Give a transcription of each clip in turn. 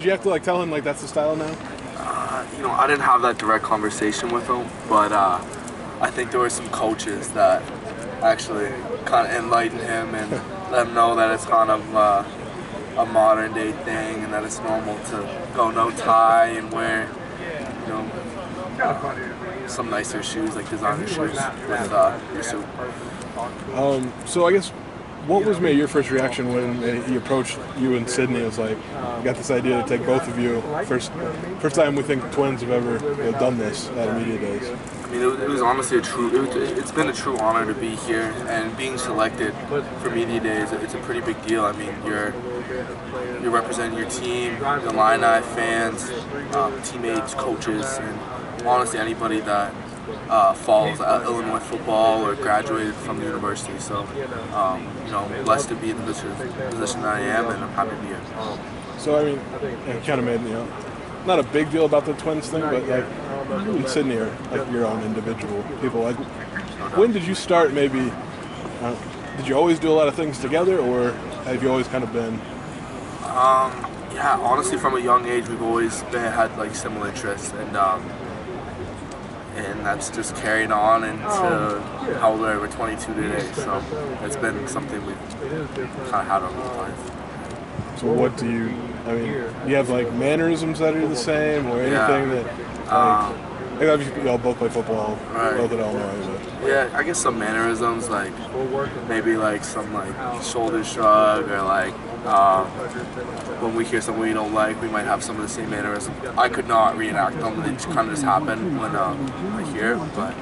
Did you have to tell him that's the style now? I didn't have that direct conversation with him, but I think there were some coaches that actually kind of enlightened him and let him know that it's kind of a modern day thing and that it's normal to go no tie and wear, some nicer shoes, like designer shoes with your suit. So I guess, what was maybe your first reaction when he approached you and Sydney? It was like, you got this idea to take both of you. First time we think Twins have ever done this at Media Days. I mean, it was honestly it's been a true honor to be here, and being selected for Media Days, it's a pretty big deal. I mean, you're representing your team, the Illini fans, teammates, coaches, and honestly anybody that follows Illinois football or graduated from the university. So, I'm blessed to be in the position that I am, and I'm happy to be here. So, I mean, it kind of made, not a big deal about the Twins thing, but you and Sydney are your own individual people. When did you start maybe, did you always do a lot of things together, or have you always kind of been? Yeah, honestly, from a young age, we've always had similar interests, and that's just carried on into how old are we? We're 22 today, so it's been something we've kind of had our whole life. So what do you you have mannerisms that are the same, or anything that, obviously y'all both play football, right. Both at Illinois, but. Yeah, I guess some mannerisms, maybe some shoulder shrug, or when we hear something we don't like, we might have some of the same mannerisms. I could not reenact them; they kind of just happen when I hear it. But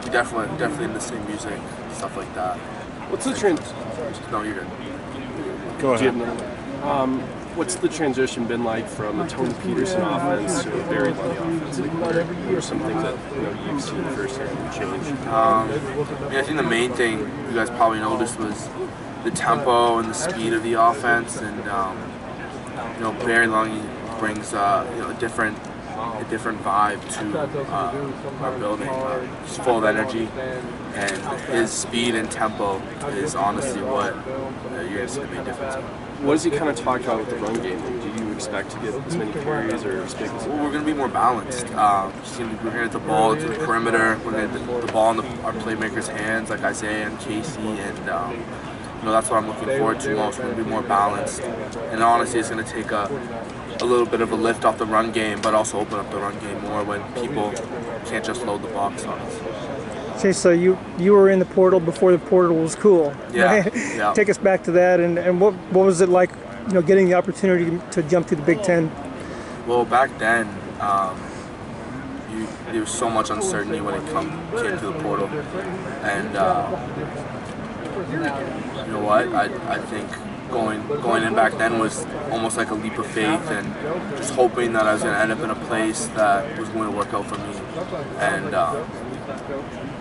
we definitely in the same music, stuff like that. What's the trend? No, you're good. Go ahead. What's the transition been like from a Tony Peterson offense to a Barry Lunny offense? What are some things that you've seen firsthand change? I think the main thing you guys probably noticed was the tempo and the speed of the offense, and Barry Lunny brings a different vibe to our building. He's full of energy, and his speed and tempo is honestly what you're going to see the big difference in. What does he kind of talk about with the run game? Do you expect to get as many carries or as big as? Well, we're going to be more balanced. We're going to get the ball to the perimeter. We're going to get the ball in our playmakers' hands, like Isaiah and Casey, and that's what I'm looking forward to most. We're going to be more balanced, and honestly, it's going to take a little bit of a lift off the run game, but also open up the run game more when people can't just load the box on us. Okay, so you were in the portal before the portal was cool. Yeah. Right? Yeah. Take us back to that, and what was it like, getting the opportunity to jump to the Big Ten? Well, back then, there was so much uncertainty when it came to the portal, and you know what? I think going in back then was almost like a leap of faith, and just hoping that I was going to end up in a place that was going to work out for me, and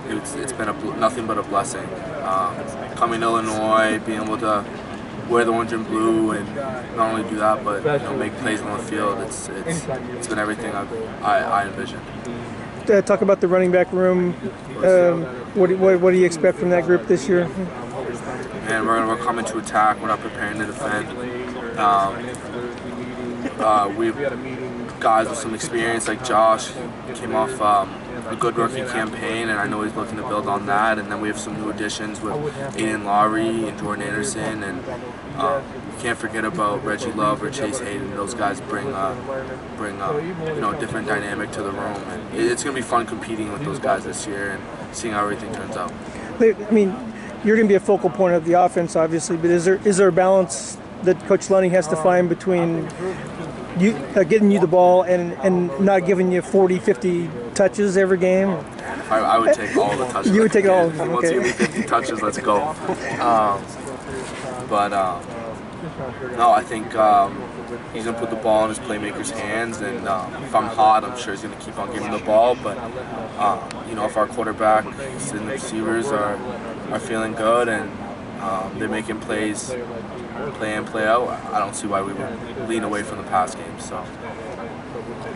it's been nothing but a blessing. Coming to Illinois, being able to wear the orange and blue, and not only do that, but make plays on the field. It's been everything I envisioned. Talk about the running back room. What do you expect from that group this year? And we're coming to attack. We're not preparing to defend. We've guys with some experience, like Josh, came off a good rookie campaign, and I know he's looking to build on that. And then we have some new additions with Aiden Lowry and Jordan Anderson, and you can't forget about Reggie Love or Chase Hayden. Those guys bring a different dynamic to the room, and it's going to be fun competing with those guys this year and seeing how everything turns out. I mean, you're going to be a focal point of the offense, obviously, but is there a balance that Coach Lunny has to find between you getting you the ball and not giving you 40, 50 touches every game? I would take all the touches. You would take all of them, okay. Once you give me 50 touches, let's go. No, I think he's going to put the ball in his playmakers' hands, and if I'm hot, I'm sure he's going to keep on giving the ball, but if our quarterback and the receivers are feeling good and they're making plays play in, play out, I don't see why we would lean away from the pass game. So,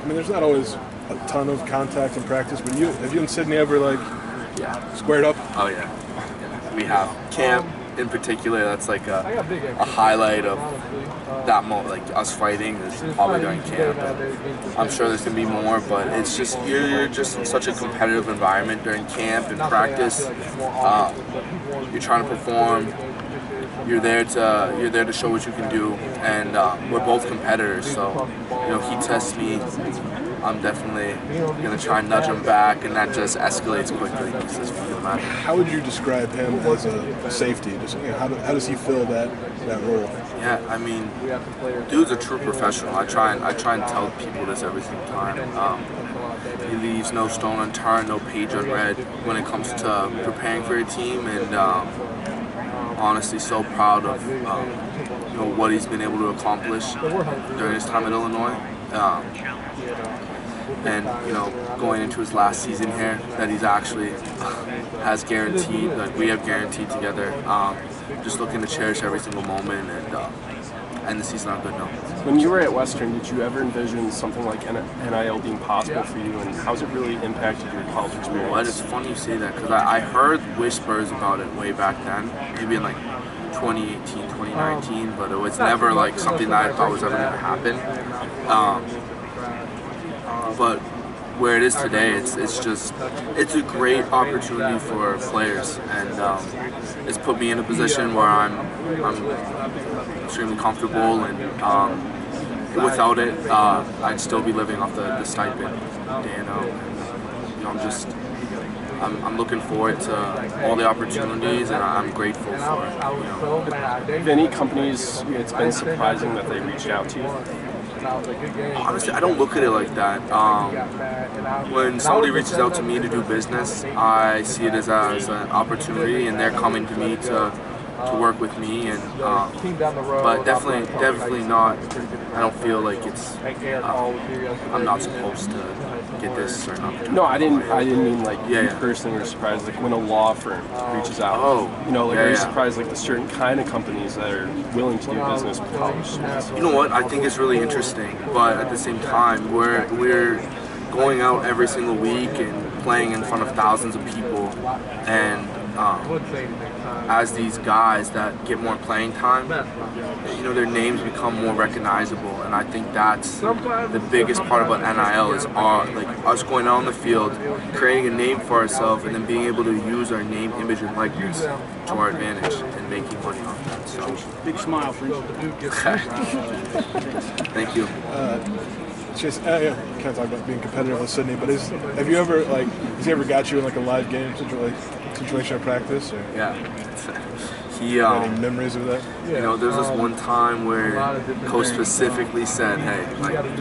there's not always a ton of contact in practice, but have you and Sydney ever squared up? Oh yeah, we have. Camp in particular, that's like a highlight of like us fighting is probably during camp. And I'm sure there's gonna be more, but it's just you're just in such a competitive environment during camp and practice. You're trying to perform. You're there to show what you can do, and we're both competitors. So he tests me. I'm definitely gonna try and nudge him back, and that just escalates quickly. How would you describe him as a safety? Just how does he fill that role? Yeah, I mean, dude's a true professional. I try and tell people this every single time. He leaves no stone unturned, no page unread when it comes to preparing for your team, and honestly, so proud of what he's been able to accomplish during his time at Illinois. And going into his last season here, that he's actually has guaranteed, like we have guaranteed together. Just looking to cherish every single moment and end the season on a good note. When you were at Western, did you ever envision something like NIL being possible for you, and how's it really impacted your college experience? Well, it's funny you say that, because I heard whispers about it way back then, maybe in like 2018, 2019, but it was never like something that I thought was ever going to happen. But where it is today, it's a great opportunity for players, and it's put me in a position where I'm extremely comfortable, and without it, I'd still be living off the stipend day in out. I'm looking forward to all the opportunities, and I'm grateful for it. Have any companies, it's been surprising that they reached out to you? Honestly, I don't look at it like that. When somebody reaches out to me to do business, I see it as an opportunity, and they're coming to me to work with me, and but definitely not. I don't feel like it's I'm not supposed to get this certain opportunity. No, I didn't mean like you personally were surprised, like when a law firm reaches out. Are you surprised like the certain kind of companies that are willing to do business with college students? You know what? I think it's really interesting, but at the same time, we're going out every single week and playing in front of thousands of people, and as these guys that get more playing time, their names become more recognizable, and I think that's the biggest part about NIL is us going out on the field, creating a name for ourselves, and then being able to use our name, image, and likeness to our advantage and making money off that. So, big smile, please. Thank you. Chase, can't talk about being competitive with Sydney, but has he ever got you in like a live game situation of practice? Or? Yeah. Any memories of that? There's this one time where coach specifically said, hey,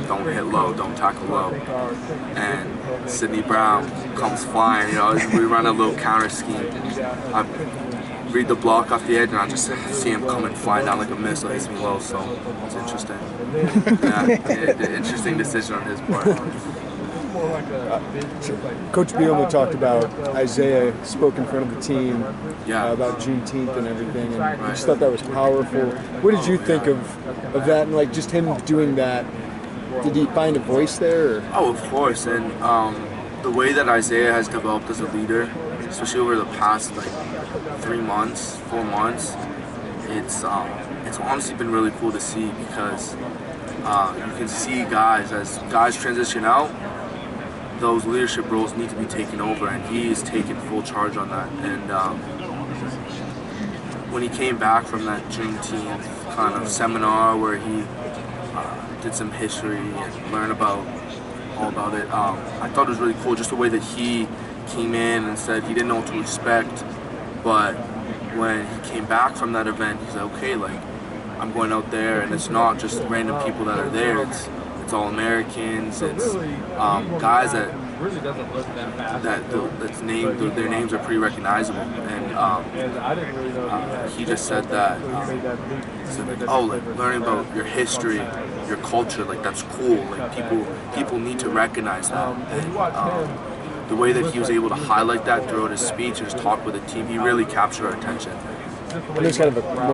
don't hit low, don't tackle low. And Sydney Brown comes flying, we run a little counter scheme. I read the block off the edge, and I just see him coming flying down like a missile, hits me low, so it's interesting. Interesting decision on his part. Coach Bielema talked about Isaiah spoke in front of the team about Juneteenth and everything, and I just thought that was powerful. What did you think of that, and just him doing that? Did he find a voice there? Or? Oh, of course, and the way that Isaiah has developed as a leader, especially over the past 4 months, it's honestly been really cool to see, because you can see as guys transition out, those leadership roles need to be taken over, and he's taken full charge on that. And when he came back from that Juneteenth kind of seminar where he did some history and learned all about it, I thought it was really cool, just the way that he came in and said he didn't know what to expect, but when he came back from that event, he's like, okay, I'm going out there, and it's not just random people that are there, it's all Americans, it's guys that's named, their names are pretty recognizable, and he just said that, learning about your history, your culture, that's cool, people need to recognize that, and the way that he was able to highlight that throughout his speech and just talk with the team, he really captured our attention. There's kind of a